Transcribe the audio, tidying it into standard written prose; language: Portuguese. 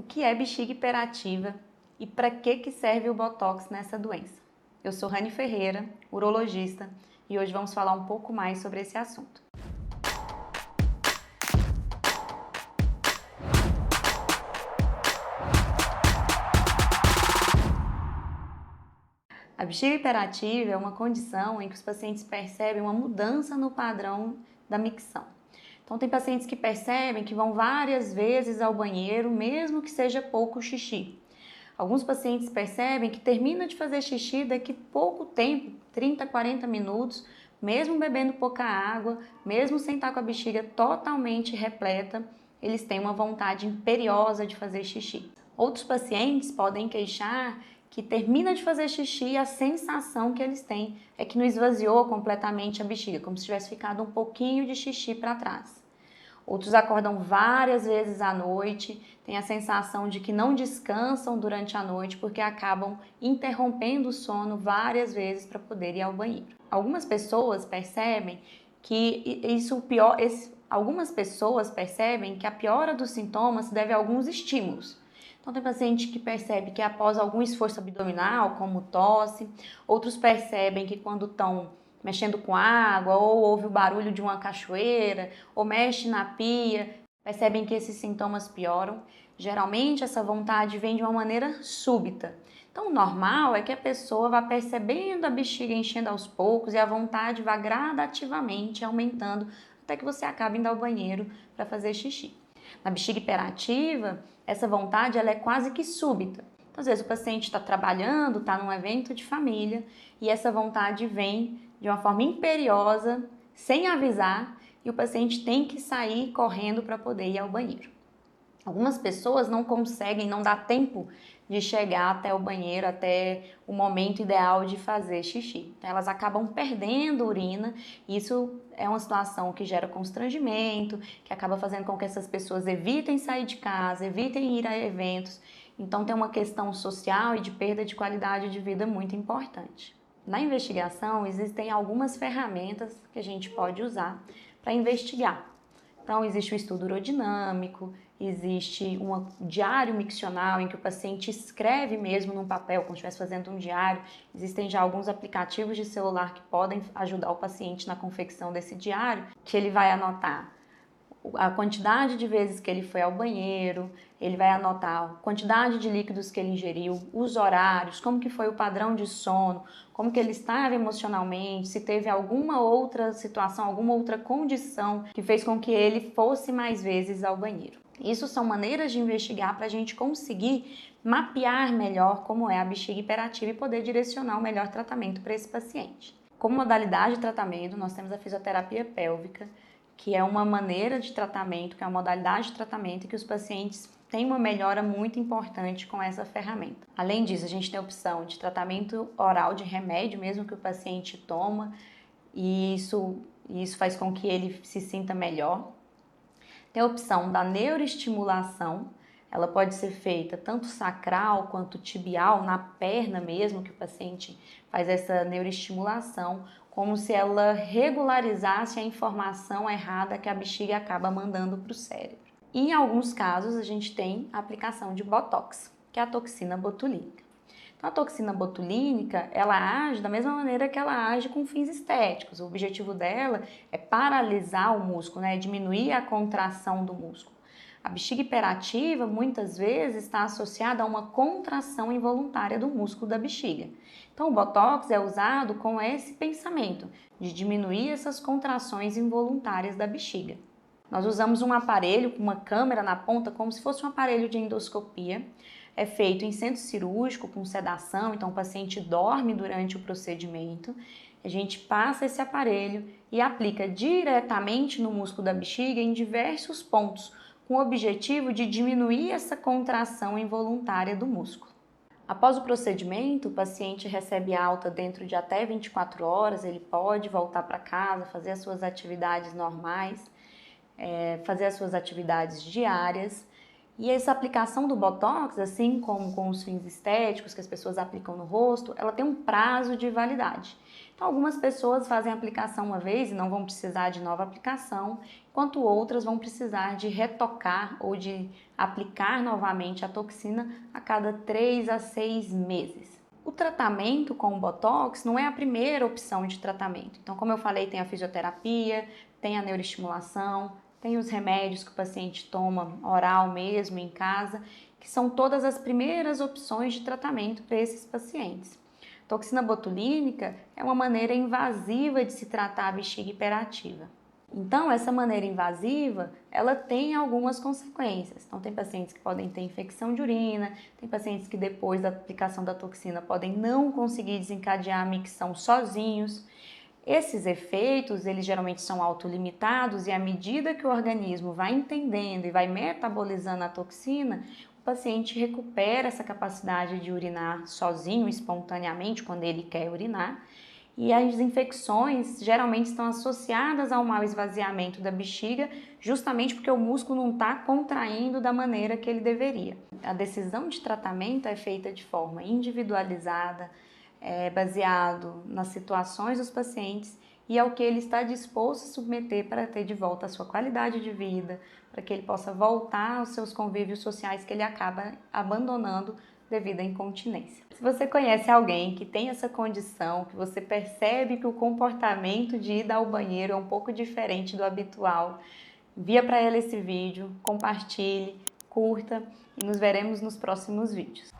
O que é bexiga hiperativa e para que serve o Botox nessa doença? Eu sou Rani Ferreira, urologista, e hoje vamos falar um pouco mais sobre esse assunto. A bexiga hiperativa é uma condição em que os pacientes percebem uma mudança no padrão da micção. Então, tem pacientes que percebem que vão várias vezes ao banheiro, mesmo que seja pouco xixi. Alguns pacientes percebem que termina de fazer xixi daqui pouco tempo, 30, 40 minutos, mesmo bebendo pouca água, mesmo sem estar com a bexiga totalmente repleta, eles têm uma vontade imperiosa de fazer xixi. Outros pacientes podem queixar que termina de fazer xixi e a sensação que eles têm é que não esvaziou completamente a bexiga, como se tivesse ficado um pouquinho de xixi para trás. Outros acordam várias vezes à noite, têm a sensação de que não descansam durante a noite porque acabam interrompendo o sono várias vezes para poder ir ao banheiro. Algumas pessoas percebem que a piora dos sintomas se deve a alguns estímulos. Então, tem paciente que percebe que após algum esforço abdominal, como tosse, outros percebem que quando estão mexendo com água, ou ouve o barulho de uma cachoeira, ou mexe na pia, percebem que esses sintomas pioram. Geralmente, essa vontade vem de uma maneira súbita. Então, o normal é que a pessoa vá percebendo a bexiga enchendo aos poucos e a vontade vá gradativamente aumentando até que você acabe indo ao banheiro para fazer xixi. Na bexiga hiperativa, essa vontade ela é quase que súbita. Então, às vezes o paciente está trabalhando, está num evento de família e essa vontade vem de uma forma imperiosa, sem avisar, e o paciente tem que sair correndo para poder ir ao banheiro. Algumas pessoas não conseguem, não dá tempo de chegar até o banheiro, até o momento ideal de fazer xixi. Então, elas acabam perdendo urina, e isso é uma situação que gera constrangimento, que acaba fazendo com que essas pessoas evitem sair de casa, evitem ir a eventos. Então, tem uma questão social e de perda de qualidade de vida muito importante. Na investigação, existem algumas ferramentas que a gente pode usar para investigar. Então, existe o estudo urodinâmico, existe um diário miccional em que o paciente escreve mesmo num papel, como se estivesse fazendo um diário. Existem já alguns aplicativos de celular que podem ajudar o paciente na confecção desse diário, que ele vai anotar a quantidade de vezes que ele foi ao banheiro, ele vai anotar a quantidade de líquidos que ele ingeriu, os horários, como que foi o padrão de sono, como que ele estava emocionalmente, se teve alguma outra situação, alguma outra condição que fez com que ele fosse mais vezes ao banheiro. Isso são maneiras de investigar para a gente conseguir mapear melhor como é a bexiga hiperativa e poder direcionar o melhor tratamento para esse paciente. Como modalidade de tratamento, nós temos a fisioterapia pélvica, que é uma maneira de tratamento, que é uma modalidade de tratamento que os pacientes têm uma melhora muito importante com essa ferramenta. Além disso, a gente tem a opção de tratamento oral de remédio, mesmo que o paciente toma, e isso faz com que ele se sinta melhor. Tem a opção da neuroestimulação, ela pode ser feita tanto sacral quanto tibial, na perna mesmo, que o paciente faz essa neuroestimulação, como se ela regularizasse a informação errada que a bexiga acaba mandando para o cérebro. E em alguns casos, a gente tem a aplicação de Botox, que é a toxina botulínica. Então, a toxina botulínica, ela age da mesma maneira que ela age com fins estéticos. O objetivo dela é paralisar o músculo, diminuir a contração do músculo. A bexiga hiperativa, muitas vezes, está associada a uma contração involuntária do músculo da bexiga. Então, o Botox é usado com esse pensamento de diminuir essas contrações involuntárias da bexiga. Nós usamos um aparelho com uma câmera na ponta, como se fosse um aparelho de endoscopia. É feito em centro cirúrgico com sedação, então o paciente dorme durante o procedimento. A gente passa esse aparelho e aplica diretamente no músculo da bexiga em diversos pontos, com o objetivo de diminuir essa contração involuntária do músculo. Após o procedimento, o paciente recebe alta dentro de até 24 horas, ele pode voltar para casa, fazer as suas atividades normais, fazer as suas atividades diárias, E essa aplicação do Botox, assim como com os fins estéticos que as pessoas aplicam no rosto, ela tem um prazo de validade. Então, algumas pessoas fazem a aplicação uma vez e não vão precisar de nova aplicação, enquanto outras vão precisar de retocar ou de aplicar novamente a toxina a cada 3 a 6 meses. O tratamento com o Botox não é a primeira opção de tratamento. Então, como eu falei, tem a fisioterapia, tem a neuroestimulação, tem os remédios que o paciente toma oral mesmo, em casa, que são todas as primeiras opções de tratamento para esses pacientes. Toxina botulínica é uma maneira invasiva de se tratar a bexiga hiperativa. Então, essa maneira invasiva, ela tem algumas consequências. Então, tem pacientes que podem ter infecção de urina, tem pacientes que depois da aplicação da toxina podem não conseguir desencadear a micção sozinhos. Esses efeitos, eles geralmente são autolimitados e à medida que o organismo vai entendendo e vai metabolizando a toxina, o paciente recupera essa capacidade de urinar sozinho, espontaneamente, quando ele quer urinar. E as infecções geralmente estão associadas ao mau esvaziamento da bexiga, justamente porque o músculo não está contraindo da maneira que ele deveria. A decisão de tratamento é feita de forma individualizada, baseado nas situações dos pacientes e ao que ele está disposto a submeter para ter de volta a sua qualidade de vida, para que ele possa voltar aos seus convívios sociais que ele acaba abandonando devido à incontinência. Se você conhece alguém que tem essa condição, que você percebe que o comportamento de ir ao banheiro é um pouco diferente do habitual, envia para ela esse vídeo, compartilhe, curta e nos veremos nos próximos vídeos.